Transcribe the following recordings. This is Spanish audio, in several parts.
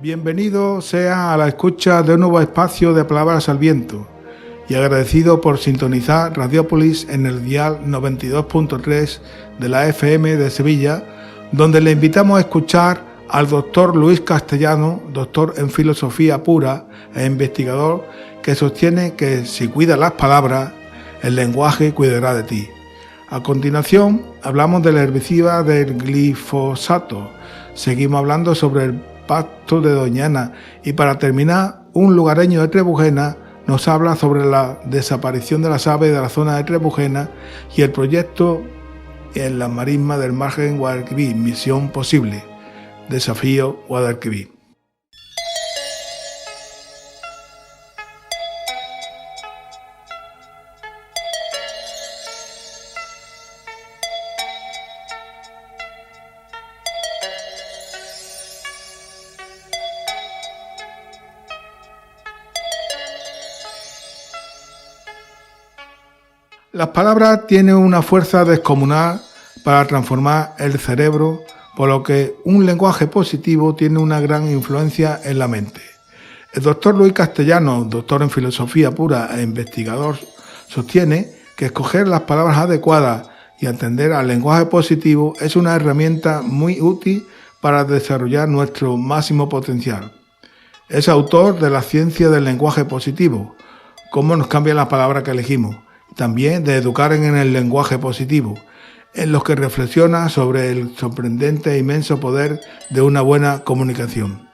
Bienvenido sea a la escucha de un nuevo espacio de Palabras al Viento y agradecido por sintonizar Radiópolis en el dial 92.3 de la FM de Sevilla, donde le invitamos a escuchar al doctor Luis Castellano, doctor en filosofía pura e investigador, que sostiene que si cuidas las palabras, el lenguaje cuidará de ti. A continuación, hablamos del herbicida del glifosato. Seguimos hablando sobre el pacto de Doñana y para terminar, un lugareño de Trebujena nos habla sobre la desaparición de las aves de la zona de Trebujena y el proyecto en las marismas del margen Guadalquivir, Misión Posible, Desafío Guadalquivir. Las palabras tienen una fuerza descomunal para transformar el cerebro, por lo que un lenguaje positivo tiene una gran influencia en la mente. El doctor Luis Castellano, doctor en filosofía pura e investigador, sostiene que escoger las palabras adecuadas y atender al lenguaje positivo es una herramienta muy útil para desarrollar nuestro máximo potencial. Es autor de La ciencia del lenguaje positivo, cómo nos cambian las palabras que elegimos, también de Educar en el lenguaje positivo, en los que reflexiona sobre el sorprendente e inmenso poder de una buena comunicación.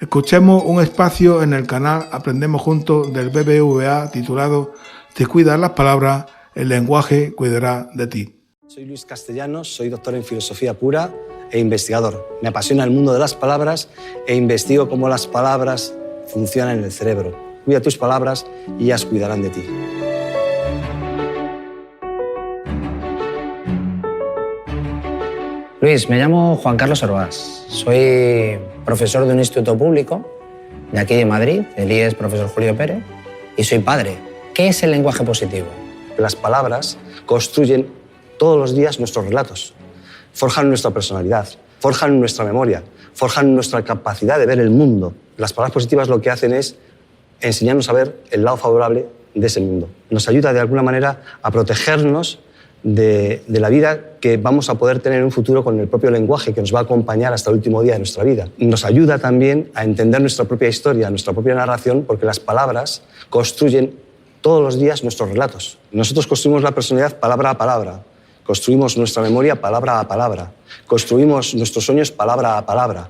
Escuchemos un espacio en el canal Aprendemos Juntos del BBVA titulado Si cuidas las palabras, el lenguaje cuidará de ti. Soy Luis Castellanos, soy doctor en filosofía pura e investigador. Me apasiona el mundo de las palabras e investigo cómo las palabras funcionan en el cerebro. Cuida tus palabras y ellas cuidarán de ti. Luis, me llamo Juan Carlos Orvás. Soy profesor de un instituto público de aquí de Madrid, el IES Profesor Julio Pérez, y soy padre. ¿Qué es el lenguaje positivo? Las palabras construyen todos los días nuestros relatos, forjan nuestra personalidad, forjan nuestra memoria, forjan nuestra capacidad de ver el mundo. Las palabras positivas lo que hacen es enseñarnos a ver el lado favorable de ese mundo. Nos ayuda de alguna manera a protegernos de la vida que vamos a poder tener en un futuro con el propio lenguaje que nos va a acompañar hasta el último día de nuestra vida. Nos ayuda también a entender nuestra propia historia, nuestra propia narración, porque las palabras construyen todos los días nuestros relatos. Nosotros construimos la personalidad palabra a palabra, construimos nuestra memoria palabra a palabra, construimos nuestros sueños palabra a palabra.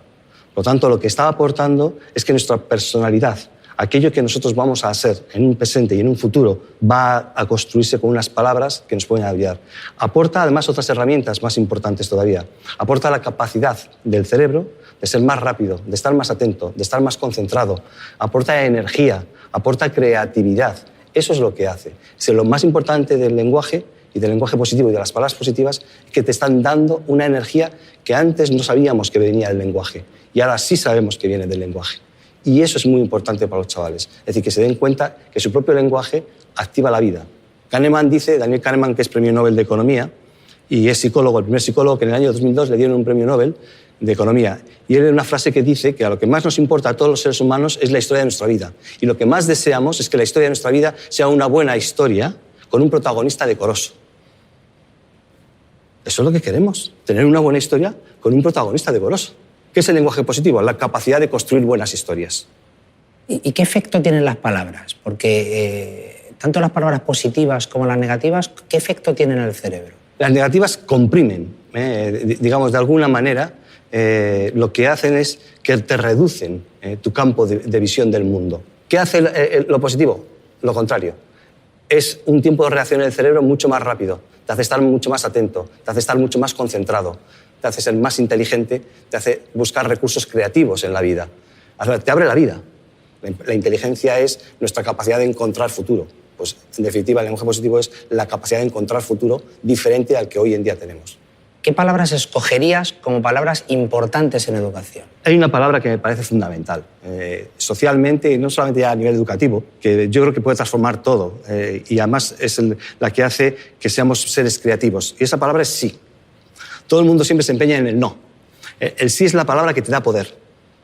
Por lo tanto, lo que está aportando es que nuestra personalidad, aquello que nosotros vamos a hacer en un presente y en un futuro, va a construirse con unas palabras que nos pueden ayudar. Aporta además otras herramientas más importantes todavía. Aporta la capacidad del cerebro de ser más rápido, de estar más atento, de estar más concentrado. Aporta energía, aporta creatividad. Eso es lo que hace. Lo más importante del lenguaje y del lenguaje positivo y de las palabras positivas es que te están dando una energía que antes no sabíamos que venía del lenguaje y ahora sí sabemos que viene del lenguaje. Y eso es muy importante para los chavales. Es decir, que se den cuenta que su propio lenguaje activa la vida. Kahneman dice, Daniel Kahneman, que es premio Nobel de Economía y es psicólogo, el primer psicólogo que en el año 2002 le dieron un premio Nobel de Economía. Y él tiene una frase que dice que a lo que más nos importa a todos los seres humanos es la historia de nuestra vida. Y lo que más deseamos es que la historia de nuestra vida sea una buena historia con un protagonista decoroso. Eso es lo que queremos, tener una buena historia con un protagonista decoroso. ¿Qué es el lenguaje positivo? La capacidad de construir buenas historias. ¿Y qué efecto tienen las palabras? Porque tanto las palabras positivas como las negativas, ¿qué efecto tienen en el cerebro? Las negativas comprimen, digamos, de alguna manera, lo que hacen es que te reducen tu campo de visión del mundo. ¿Qué hace lo positivo? Lo contrario. Es un tiempo de reacción en el cerebro mucho más rápido, te hace estar mucho más atento, te hace estar mucho más concentrado, te hace ser más inteligente, te hace buscar recursos creativos en la vida. Te abre la vida. La inteligencia es nuestra capacidad de encontrar futuro. Pues, en definitiva, el lenguaje positivo es la capacidad de encontrar futuro diferente al que hoy en día tenemos. ¿Qué palabras escogerías como palabras importantes en educación? Hay una palabra que me parece fundamental, socialmente y no solamente ya a nivel educativo, que yo creo que puede transformar todo y además es la que hace que seamos seres creativos. Y esa palabra es sí. Todo el mundo siempre se empeña en el no. El sí es la palabra que te da poder.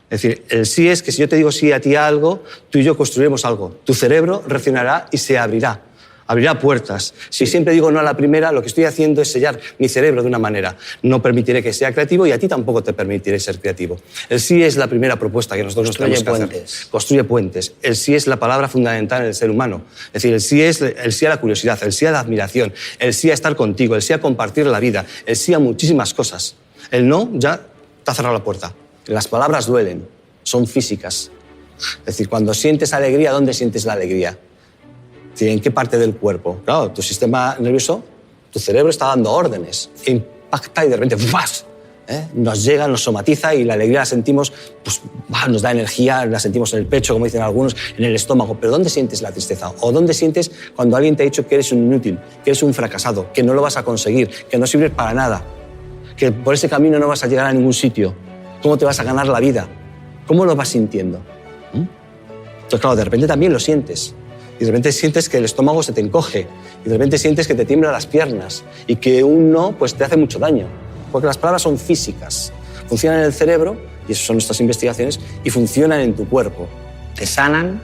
Es decir, el sí es que si yo te digo sí a ti a algo, tú y yo construiremos algo. Tu cerebro reaccionará y se abrirá. Abrirá puertas. Si siempre digo no a la primera, lo que estoy haciendo es sellar mi cerebro de una manera. No permitiré que sea creativo y a ti tampoco te permitiré ser creativo. El sí es la primera propuesta que nosotros tenemos que hacer. Construye puentes. El sí es la palabra fundamental en el ser humano. Es decir, el sí a la curiosidad, el sí a la admiración, el sí a estar contigo, el sí a compartir la vida, el sí a muchísimas cosas. El no ya te ha cerrado la puerta. Las palabras duelen, son físicas. Es decir, cuando sientes alegría, ¿dónde sientes la alegría? ¿En qué parte del cuerpo? Claro, tu sistema nervioso, tu cerebro está dando órdenes, impacta y de repente ¡vas! Nos llega, nos somatiza y la alegría la sentimos, pues nos da energía, la sentimos en el pecho, como dicen algunos, en el estómago. Pero ¿dónde sientes la tristeza? ¿O dónde sientes cuando alguien te ha dicho que eres un inútil, que eres un fracasado, que no lo vas a conseguir, que no sirves para nada, que por ese camino no vas a llegar a ningún sitio? ¿Cómo te vas a ganar la vida? ¿Cómo lo vas sintiendo? Entonces, claro, de repente también lo sientes. Y de repente sientes que el estómago se te encoge. Y de repente sientes que te tiemblan las piernas. Y que un no pues, te hace mucho daño. Porque las palabras son físicas. Funcionan en el cerebro, y esas son nuestras investigaciones, y funcionan en tu cuerpo. Te sanan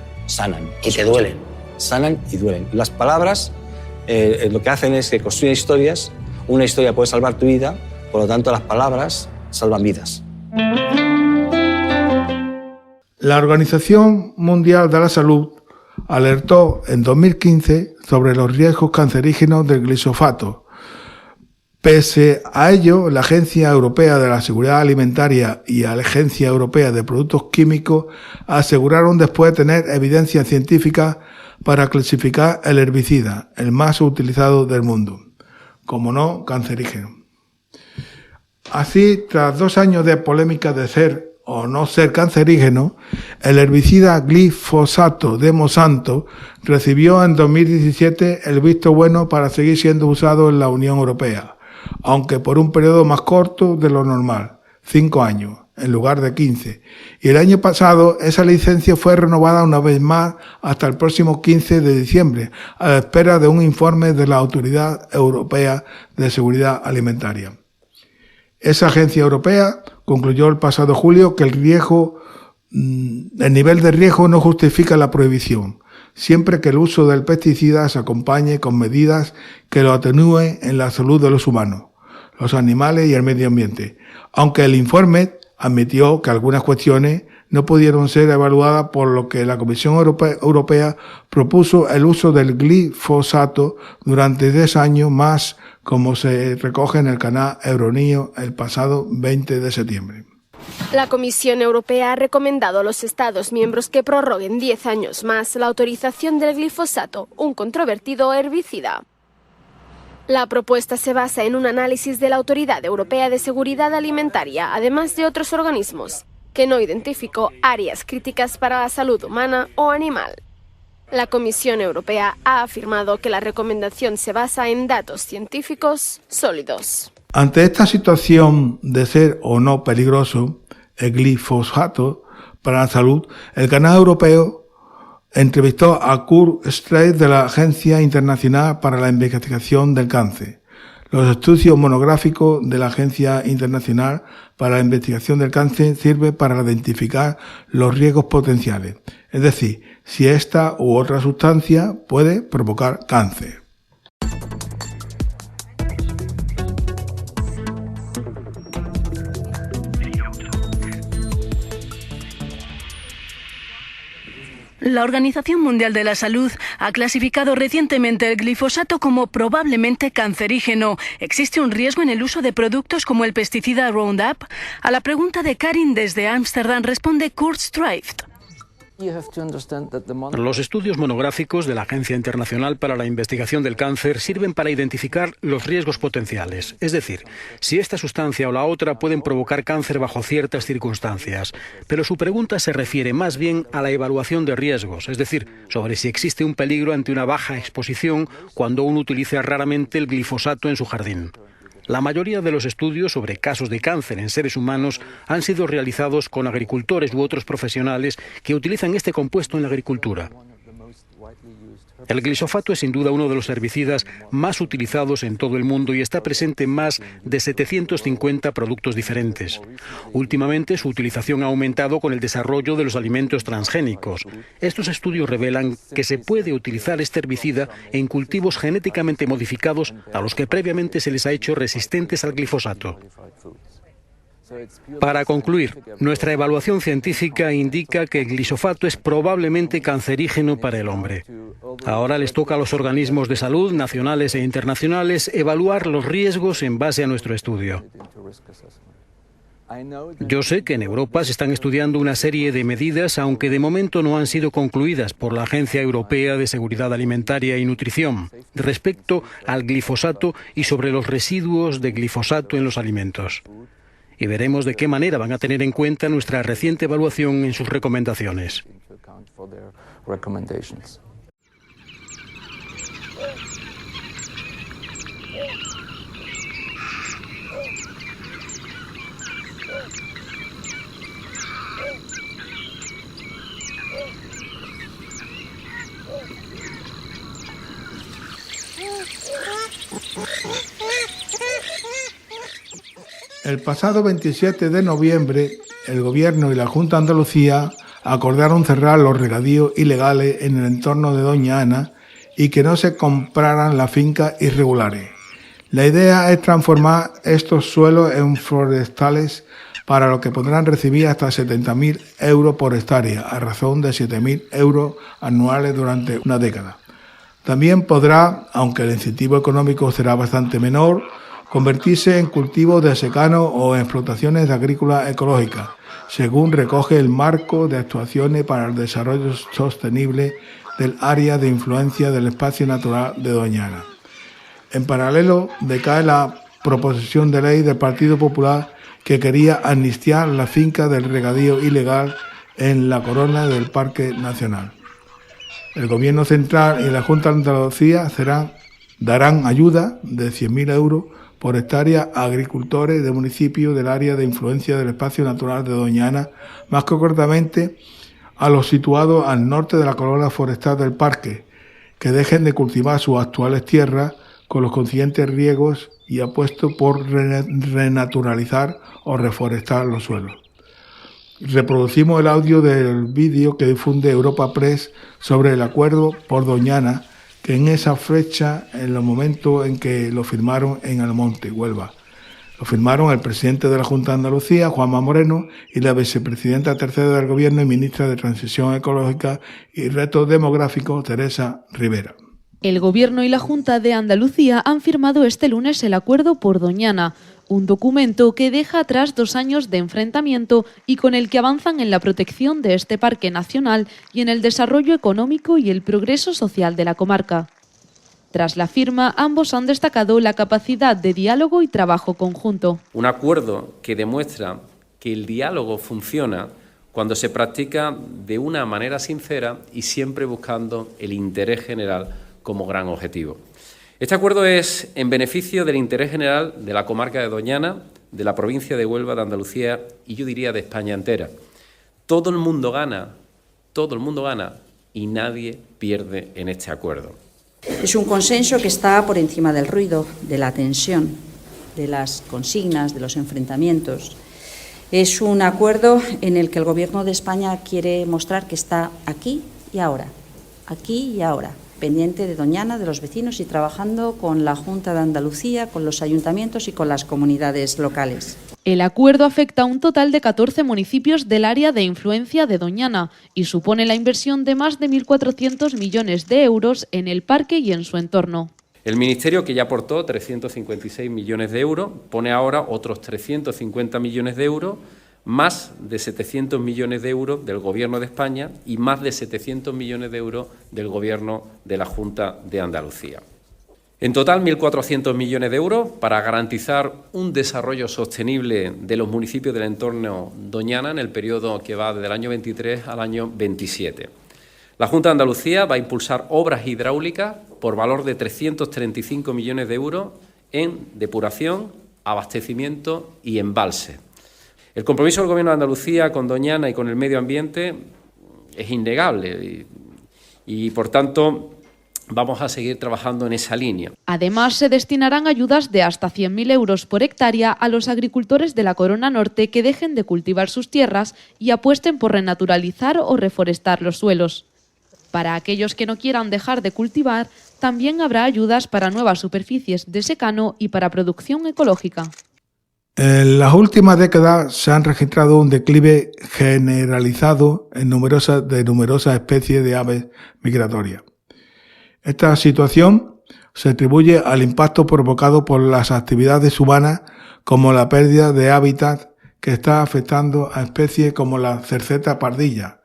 y te duelen. Sanan y duelen. Las palabras lo que hacen es que construyen historias. Una historia puede salvar tu vida, por lo tanto las palabras salvan vidas. La Organización Mundial de la Salud alertó en 2015 sobre los riesgos cancerígenos del glifosato. Pese a ello, la Agencia Europea de la Seguridad Alimentaria y la Agencia Europea de Productos Químicos aseguraron después de tener evidencia científica para clasificar el herbicida, el más utilizado del mundo, como no cancerígeno. Así, tras 2 años de polémica de ser o no ser cancerígeno, el herbicida glifosato de Monsanto recibió en 2017 el visto bueno para seguir siendo usado en la Unión Europea, aunque por un periodo más corto de lo normal, 5 años, en lugar de 15. Y el año pasado esa licencia fue renovada una vez más hasta el próximo 15 de diciembre, a la espera de un informe de la Autoridad Europea de Seguridad Alimentaria. Esa agencia europea concluyó el pasado julio que el nivel de riesgo no justifica la prohibición, siempre que el uso del pesticida se acompañe con medidas que lo atenúen en la salud de los humanos, los animales y el medio ambiente, aunque el informe admitió que algunas cuestiones no pudieron ser evaluadas, por lo que la Comisión Europea propuso el uso del glifosato durante 10 años más, como se recoge en el canal Euronews el pasado 20 de septiembre. La Comisión Europea ha recomendado a los Estados miembros que prorroguen 10 años más la autorización del glifosato, un controvertido herbicida. La propuesta se basa en un análisis de la Autoridad Europea de Seguridad Alimentaria, además de otros organismos, que no identificó áreas críticas para la salud humana o animal. La Comisión Europea ha afirmado que la recomendación se basa en datos científicos sólidos. Ante esta situación de ser o no peligroso el glifosato para la salud, el canal europeo entrevistó a Kurt Streich de la Agencia Internacional para la Investigación del Cáncer. Los estudios monográficos de la Agencia Internacional para la Investigación del Cáncer sirven para identificar los riesgos potenciales, es decir, si esta u otra sustancia puede provocar cáncer. La Organización Mundial de la Salud ha clasificado recientemente el glifosato como probablemente cancerígeno. ¿Existe un riesgo en el uso de productos como el pesticida Roundup? A la pregunta de Karin desde Ámsterdam responde Kurt Streich. Los estudios monográficos de la Agencia Internacional para la Investigación del Cáncer sirven para identificar los riesgos potenciales, es decir, si esta sustancia o la otra pueden provocar cáncer bajo ciertas circunstancias. Pero su pregunta se refiere más bien a la evaluación de riesgos, es decir, sobre si existe un peligro ante una baja exposición cuando uno utiliza raramente el glifosato en su jardín. La mayoría de los estudios sobre casos de cáncer en seres humanos han sido realizados con agricultores u otros profesionales que utilizan este compuesto en la agricultura. El glifosato es sin duda uno de los herbicidas más utilizados en todo el mundo y está presente en más de 750 productos diferentes. Últimamente su utilización ha aumentado con el desarrollo de los alimentos transgénicos. Estos estudios revelan que se puede utilizar este herbicida en cultivos genéticamente modificados a los que previamente se les ha hecho resistentes al glifosato. Para concluir, nuestra evaluación científica indica que el glifosato es probablemente cancerígeno para el hombre. Ahora les toca a los organismos de salud nacionales e internacionales evaluar los riesgos en base a nuestro estudio. Yo sé que en Europa se están estudiando una serie de medidas, aunque de momento no han sido concluidas por la Agencia Europea de Seguridad Alimentaria y Nutrición, respecto al glifosato y sobre los residuos de glifosato en los alimentos. Y veremos de qué manera van a tener en cuenta nuestra reciente evaluación en sus recomendaciones. El pasado 27 de noviembre, el Gobierno y la Junta de Andalucía acordaron cerrar los regadíos ilegales en el entorno de Doña Ana y que no se compraran las fincas irregulares. La idea es transformar estos suelos en forestales, para lo que podrán recibir hasta 70.000 euros por hectárea, a razón de 7.000 euros anuales durante una década. También podrá, aunque el incentivo económico será bastante menor, convertirse en cultivos de secano o en explotaciones agrícolas ecológicas, según recoge el marco de actuaciones para el desarrollo sostenible del área de influencia del espacio natural de Doña Ana. En paralelo, decae la proposición de ley del Partido Popular que quería amnistiar la finca del regadío ilegal en la corona del Parque Nacional. El Gobierno Central y la Junta de Andalucía darán ayuda de 100.000 euros por hectárea a agricultores de municipios del área de influencia del espacio natural de Doña Ana, más concretamente a los situados al norte de la corona forestal del parque, que dejen de cultivar sus actuales tierras con los consiguientes riegos y apuesto por renaturalizar o reforestar los suelos. Reproducimos el audio del vídeo que difunde Europa Press sobre el acuerdo por Doña Ana, que en esa fecha, en los momentos en que lo firmaron en Almonte, Huelva. Lo firmaron el presidente de la Junta de Andalucía, Juanma Moreno, y la vicepresidenta tercera del Gobierno y ministra de Transición Ecológica y Retos Demográficos, Teresa Rivera. El Gobierno y la Junta de Andalucía han firmado este lunes el acuerdo por Doña Ana, un documento que deja atrás 2 años de enfrentamiento y con el que avanzan en la protección de este parque nacional y en el desarrollo económico y el progreso social de la comarca. Tras la firma, ambos han destacado la capacidad de diálogo y trabajo conjunto. Un acuerdo que demuestra que el diálogo funciona cuando se practica de una manera sincera y siempre buscando el interés general como gran objetivo. Este acuerdo es en beneficio del interés general de la comarca de Doña Ana, de la provincia de Huelva, de Andalucía y yo diría de España entera. Todo el mundo gana y nadie pierde en este acuerdo. Es un consenso que está por encima del ruido, de la tensión, de las consignas, de los enfrentamientos. Es un acuerdo en el que el Gobierno de España quiere mostrar que está aquí y ahora, pendiente de Doña Ana, de los vecinos y trabajando con la Junta de Andalucía, con los ayuntamientos y con las comunidades locales. El acuerdo afecta a un total de 14 municipios del área de influencia de Doña Ana y supone la inversión de más de 1.400 millones de euros en el parque y en su entorno. El Ministerio, que ya aportó 356 millones de euros, pone ahora otros 350 millones de euros, más de 700 millones de euros del Gobierno de España y más de 700 millones de euros del Gobierno de la Junta de Andalucía. En total, 1.400 millones de euros para garantizar un desarrollo sostenible de los municipios del entorno Doña Ana en el periodo que va desde el año 23 al año 27. La Junta de Andalucía va a impulsar obras hidráulicas por valor de 335 millones de euros en depuración, abastecimiento y embalse. El compromiso del Gobierno de Andalucía con Doña Ana y con el medio ambiente es innegable Y, por tanto, vamos a seguir trabajando en esa línea. Además, se destinarán ayudas de hasta 100.000 euros por hectárea a los agricultores de la Corona Norte que dejen de cultivar sus tierras y apuesten por renaturalizar o reforestar los suelos. Para aquellos que no quieran dejar de cultivar, también habrá ayudas para nuevas superficies de secano y para producción ecológica. En las últimas décadas se han registrado un declive generalizado en numerosas especies de aves migratorias. Esta situación se atribuye al impacto provocado por las actividades humanas, como la pérdida de hábitat que está afectando a especies como la cerceta pardilla,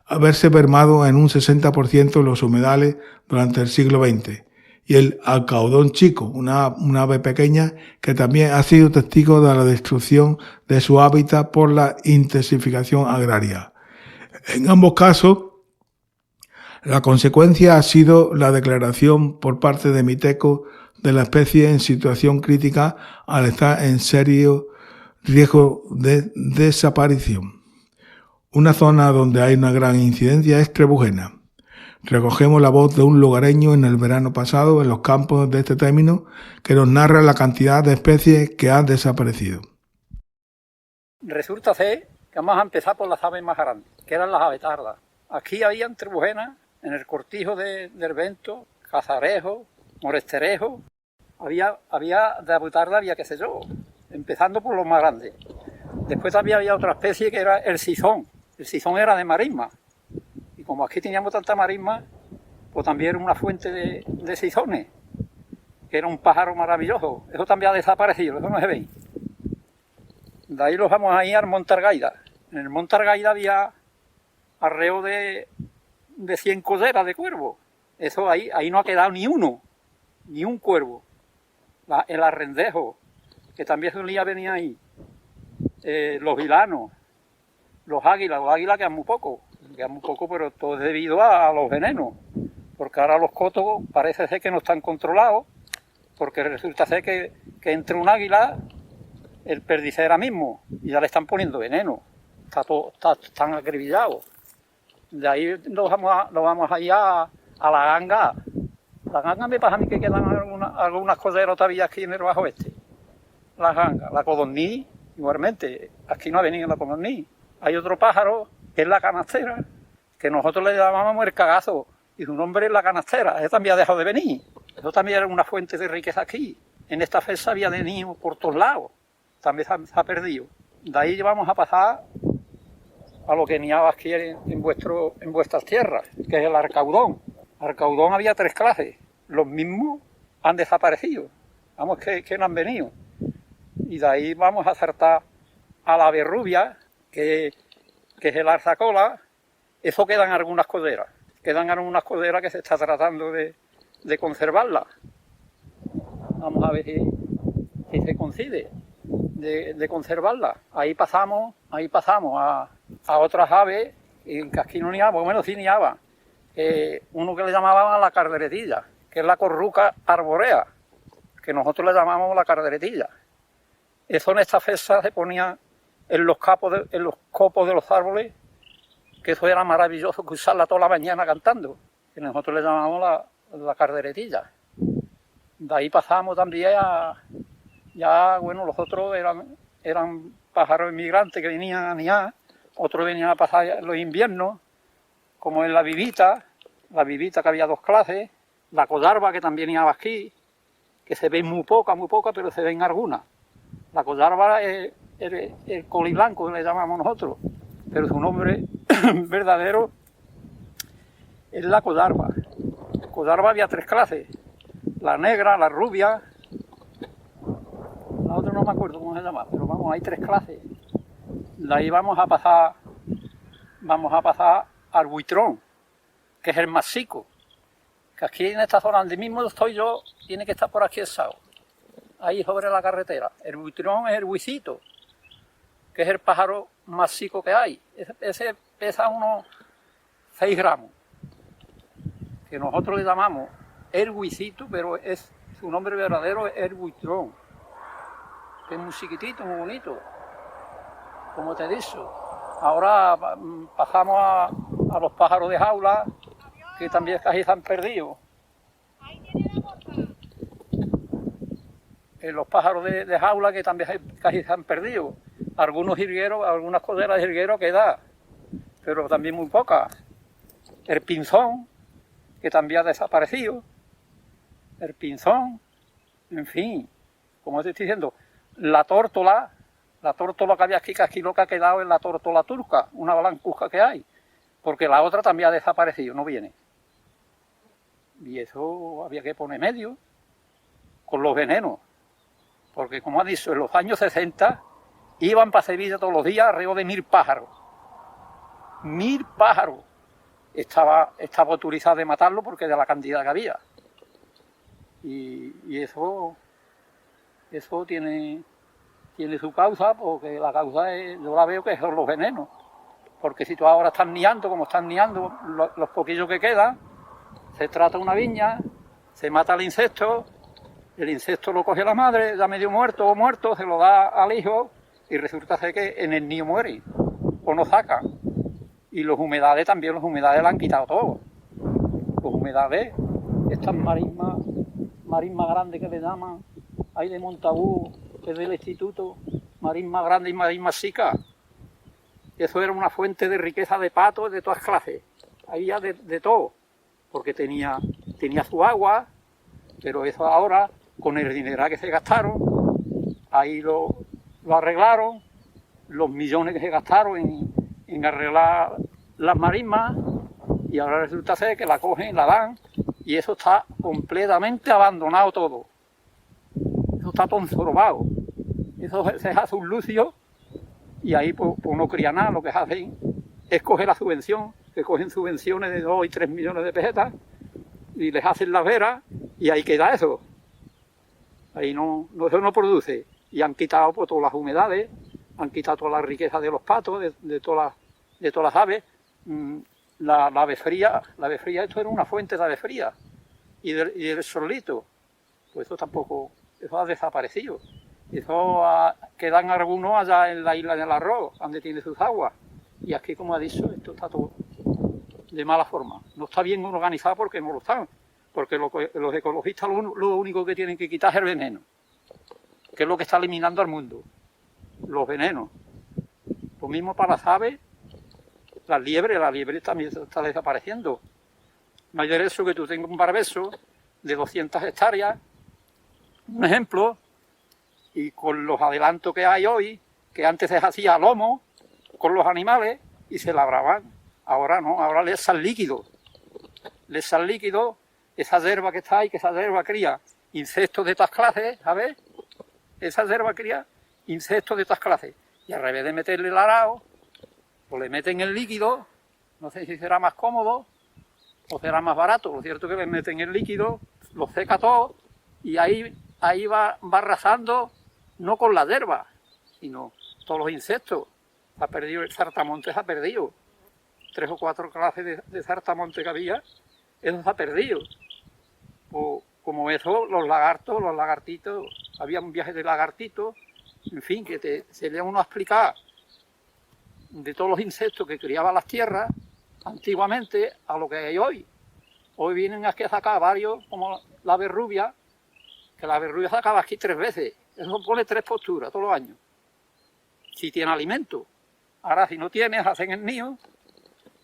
haberse mermado en un 60% los humedales durante el siglo XX, y el alcaudón chico, una ave pequeña que también ha sido testigo de la destrucción de su hábitat por la intensificación agraria. En ambos casos, la consecuencia ha sido la declaración por parte de Miteco de la especie en situación crítica al estar en serio riesgo de desaparición. Una zona donde hay una gran incidencia es Trebujena. Recogemos la voz de un lugareño en el verano pasado en los campos de este término que nos narra la cantidad de especies que han desaparecido. Resulta ser que vamos a empezar por las aves más grandes, que eran las abetardas. Aquí había en Trebujena, en el cortijo del Vento, cazarejo, moresterejo, había de abetarda, había qué sé yo, empezando por los más grandes. Después también había otra especie que era el sisón. El sisón era de marisma. Y como aquí teníamos tanta marisma, pues también era una fuente de sisones, que era un pájaro maravilloso. Eso también ha desaparecido, eso no se ve. De ahí los vamos a ir al Monte Argaida. En el Monte Argaida había alrededor de 100 coderas de cuervo. Eso ahí no ha quedado ni uno, ni un cuervo. El arrendejo, que también solía venir ahí. Los vilanos, los águilas quedan muy poco, pero todo es debido a los venenos, porque ahora los cotos parece ser que no están controlados, porque resulta ser que entre un águila, el perdicera mismo, y ya le están poniendo veneno, están acribillados. De ahí nos vamos a ir a la ganga. La ganga me pasa a mí que quedan algunas coderas todavía aquí en el Bajo Este. La ganga, la codorniz, igualmente, aquí no ha venido la codorniz. Hay otro pájaro, que es la canastera, que nosotros le llamábamos el cagazo, y su nombre es la canastera. Eso también ha dejado de venir. Eso también era una fuente de riqueza aquí. En esta fecha había venido por todos lados. También se ha perdido. De ahí vamos a pasar a lo que niaba aquí en vuestras tierras, que es el arcaudón. Arcaudón había 3 clases. Los mismos han desaparecido. Vamos, que no han venido. Y de ahí vamos a acertar a la berrubia, que es el arzacola. Eso quedan algunas coderas. Quedan algunas coderas que se está tratando de conservarlas. Vamos a ver si se coincide de conservarlas. Ahí pasamos a otras aves, que aquí no niaba, bueno, sí niaba. Uno que le llamaban la carderetilla, que es la corruca arborea, que nosotros le llamamos la carderetilla. Eso en esta fecha se ponía en los copos de los árboles, que eso era maravilloso, que usarla toda la mañana cantando, que nosotros le llamamos la carderetilla. De ahí pasamos también los otros eran pájaros inmigrantes que venían a niar, otros venían a pasar los inviernos, como en la vivita que había 2 clases, la codarba que también niaba aquí, que se ven muy poca, pero se ven algunas. La codarba es el coliblanco, que le llamamos nosotros, pero su nombre verdadero es la codarba. Codarba había 3 clases, la negra, la rubia, la otra no me acuerdo cómo se llama, pero vamos, hay 3 clases. De ahí vamos a pasar al buitrón, que es el masico, que aquí en esta zona donde mismo estoy yo, tiene que estar por aquí el sao, ahí sobre la carretera. El buitrón es el buicito, que es el pájaro masico que hay. Ese pesa unos 6 gramos, que nosotros le llamamos el buicito, pero su nombre verdadero es el buitrón, que es muy chiquitito, muy bonito, como te he dicho. Ahora pasamos a los pájaros de jaula, que también casi se han perdido. Los pájaros de jaula que también casi se han perdido. Algunos jilgueros, algunas coderas de jilguero quedan, pero también muy pocas. El pinzón, que también ha desaparecido. El pinzón, en fin, como te estoy diciendo, la tórtola que había aquí lo que ha quedado es la tórtola turca, una blancuzca que hay, porque la otra también ha desaparecido, no viene. Y eso había que poner medio con los venenos, porque como ha dicho, en los años 60 iban para Sevilla todos los días alrededor de 1000 pájaros. 1000 pájaros. Estaba autorizado de matarlo porque de la cantidad que había. Y eso tiene su causa, porque la causa yo la veo que son los venenos. Porque si tú ahora estás niando, como están niando los poquillos que quedan, se trata una viña, se mata el insecto lo coge la madre, ya medio muerto o muerto, se lo da al hijo y resulta ser que en el niño muere o no saca. Y los humedales también, los humedales le han quitado todo. Los humedales, estas marismas grandes que le llaman, hay de Montabú, que es del instituto, marismas grandes y marismas chicas. Eso era una fuente de riqueza de patos de todas clases. Había de todo, porque tenía su agua, pero eso ahora, con el dinero que se gastaron, ahí lo arreglaron, los millones que se gastaron en arreglar las marismas, y ahora resulta ser que la cogen, la dan, y eso está completamente abandonado todo. Eso está todo ensorbado. Eso se hace un lucio, y ahí pues no cría nada. Lo que hacen es coger la subvención, que cogen subvenciones de 2 y 3 millones de pesetas, y les hacen las veras, y ahí queda eso. Ahí eso no produce. Y han quitado pues, todas las humedades, han quitado toda la riqueza de los patos, de todas las aves. La ave fría, esto era una fuente de ave fría. Y el solito, pues eso tampoco, eso ha desaparecido. Eso quedan algunos allá en la isla del Arroz, donde tiene sus aguas. Y aquí, como ha dicho, esto está todo de mala forma. No está bien organizado porque no lo están. Porque los ecologistas lo único que tienen que quitar es el veneno, que es lo que está eliminando al mundo. Los venenos. Lo mismo para las aves, la liebre también está desapareciendo. Mayor eso que tú tengas un barbecho de 200 hectáreas, un ejemplo, y con los adelantos que hay hoy, que antes se hacía lomo con los animales y se labraban. Ahora no, ahora le echan líquido. Esa hierba que está ahí, que esa hierba cría insectos de estas clases, ¿sabes? Esa hierba cría insectos de estas clases. Y al revés de meterle el arao, pues le meten el líquido, no sé si será más cómodo o será más barato. Lo cierto es que le meten el líquido, lo seca todo y ahí va arrasando, no con la hierba, sino todos los insectos. Se ha perdido, el zartamonte se ha perdido. 3 o 4 clases de zartamonte que había, eso se ha perdido. O, como eso, los lagartitos, había un viaje de lagartitos, en fin, que se le uno a explicar de todos los insectos que criaban las tierras antiguamente a lo que hay hoy. Hoy vienen aquí a sacar varios, como la ave rubia, que la ave rubia sacaba aquí 3 veces. Eso pone 3 posturas todos los años. Si tiene alimento. Ahora, si no tiene, hacen el nido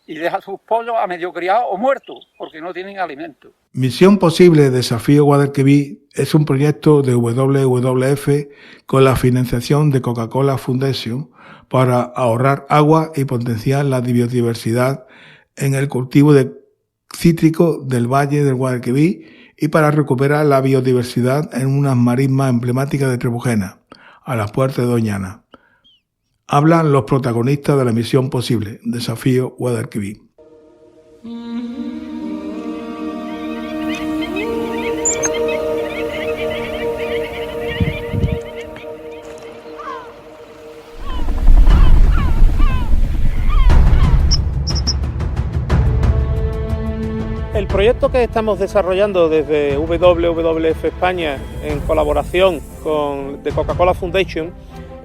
y dejan sus pollos a medio criados o muertos, porque no tienen alimento. Misión Posible Desafío Guadalquivir es un proyecto de WWF con la financiación de Coca-Cola Foundation para ahorrar agua y potenciar la biodiversidad en el cultivo de cítrico del Valle del Guadalquivir y para recuperar la biodiversidad en unas marismas emblemáticas de Trebujena, a las puertas de Doñana. Hablan los protagonistas de la Misión Posible Desafío Guadalquivir. El proyecto que estamos desarrollando desde WWF España en colaboración con The Coca-Cola Foundation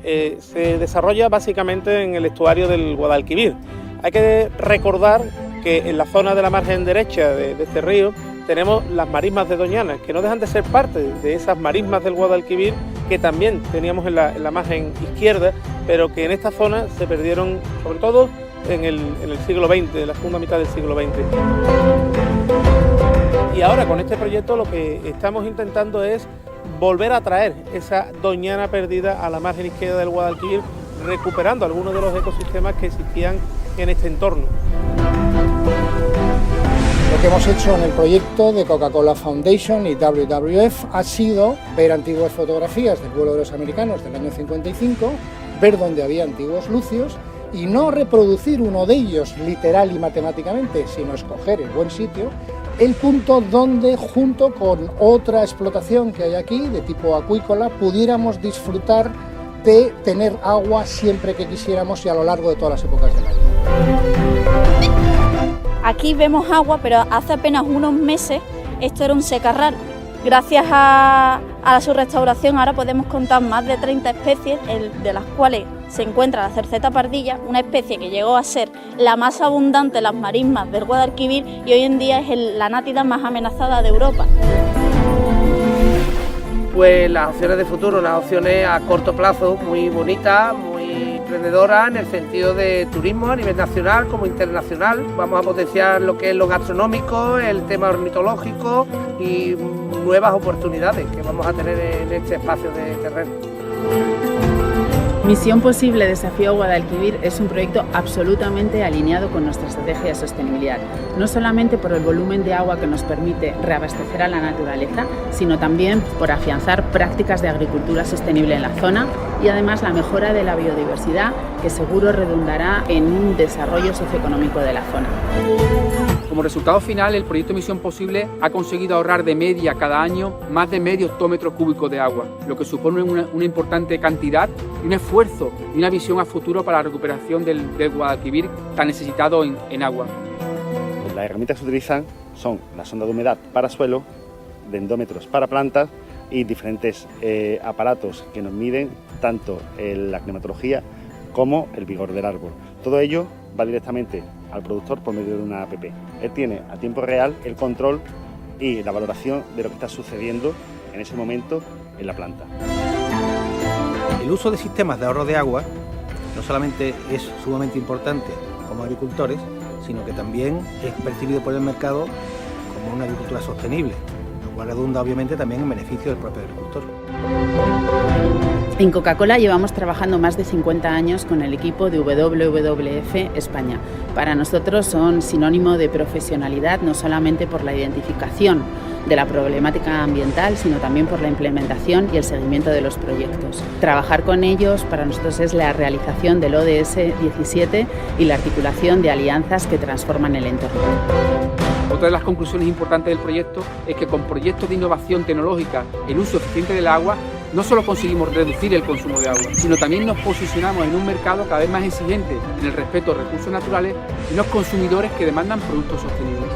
se desarrolla básicamente en el estuario del Guadalquivir. Hay que recordar porque en la zona de la margen derecha de este río tenemos las marismas de Doñana, que no dejan de ser parte de esas marismas del Guadalquivir que también teníamos en la margen izquierda, pero que en esta zona se perdieron sobre todo en el siglo XX, en la segunda mitad del siglo XX. Y ahora con este proyecto lo que estamos intentando es volver a traer esa Doñana perdida a la margen izquierda del Guadalquivir, recuperando algunos de los ecosistemas que existían en este entorno. Lo que hemos hecho en el proyecto de Coca-Cola Foundation y WWF ha sido ver antiguas fotografías del vuelo de los americanos del año 55, ver dónde había antiguos lucios y no reproducir uno de ellos literal y matemáticamente, sino escoger el buen sitio, el punto donde, junto con otra explotación que hay aquí, de tipo acuícola, pudiéramos disfrutar de tener agua siempre que quisiéramos y a lo largo de todas las épocas del año. Aquí vemos agua, pero hace apenas unos meses esto era un secarral. Gracias a su restauración ahora podemos contar más de 30 especies, de las cuales se encuentra la cerceta pardilla, una especie que llegó a ser la más abundante en las marismas del Guadalquivir y hoy en día es la nátida más amenazada de Europa. Pues las opciones de futuro, unas opciones a corto plazo muy bonitas, muy emprendedoras en el sentido de turismo a nivel nacional como internacional. Vamos a potenciar lo que es lo gastronómico, el tema ornitológico y nuevas oportunidades que vamos a tener en este espacio de terreno. Misión Posible Desafío Guadalquivir es un proyecto absolutamente alineado con nuestra estrategia de sostenibilidad, no solamente por el volumen de agua que nos permite reabastecer a la naturaleza, sino también por afianzar prácticas de agricultura sostenible en la zona y además la mejora de la biodiversidad, que seguro redundará en un desarrollo socioeconómico de la zona. Como resultado final, el proyecto Misión Posible ha conseguido ahorrar de media cada año más de medio hectómetro cúbico de agua, lo que supone una importante cantidad y un esfuerzo y una visión a futuro para la recuperación del Guadalquivir tan necesitado en agua. Las herramientas que se utilizan son la sonda de humedad para suelo, dendómetros para plantas y diferentes aparatos que nos miden tanto la climatología como el vigor del árbol. Todo ello va directamente al productor por medio de una app. Él tiene a tiempo real el control y la valoración de lo que está sucediendo en ese momento en la planta. El uso de sistemas de ahorro de agua no solamente es sumamente importante como agricultores, sino que también es percibido por el mercado como una agricultura sostenible, lo cual redunda obviamente también en beneficio del propio agricultor. En Coca-Cola llevamos trabajando más de 50 años con el equipo de WWF España. Para nosotros son sinónimo de profesionalidad, no solamente por la identificación de la problemática ambiental, sino también por la implementación y el seguimiento de los proyectos. Trabajar con ellos para nosotros es la realización del ODS 17 y la articulación de alianzas que transforman el entorno. Otra de las conclusiones importantes del proyecto es que con proyectos de innovación tecnológica en uso eficiente del agua, no solo conseguimos reducir el consumo de agua, sino también nos posicionamos en un mercado cada vez más exigente en el respeto a los recursos naturales y los consumidores que demandan productos sostenibles.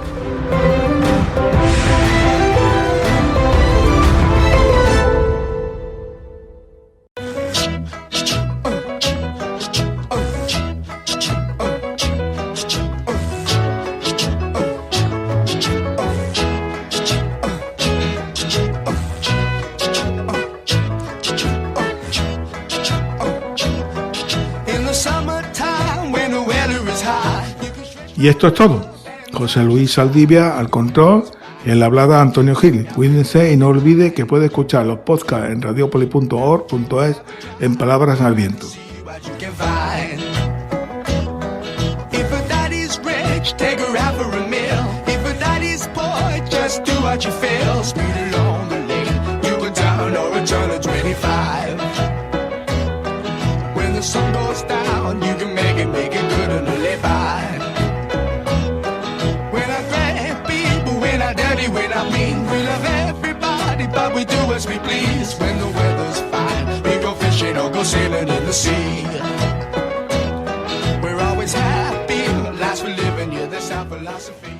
Y esto es todo. José Luis Saldivia al control y en la hablada Antonio Gil. Cuídense y no olvide que puede escuchar los podcasts en radiopoli.org.es en Palabras al Viento. But we do as we please. When the weather's fine, we go fishing or go sailing in the sea. We're always happy, lives we're living, yeah, that's our philosophy.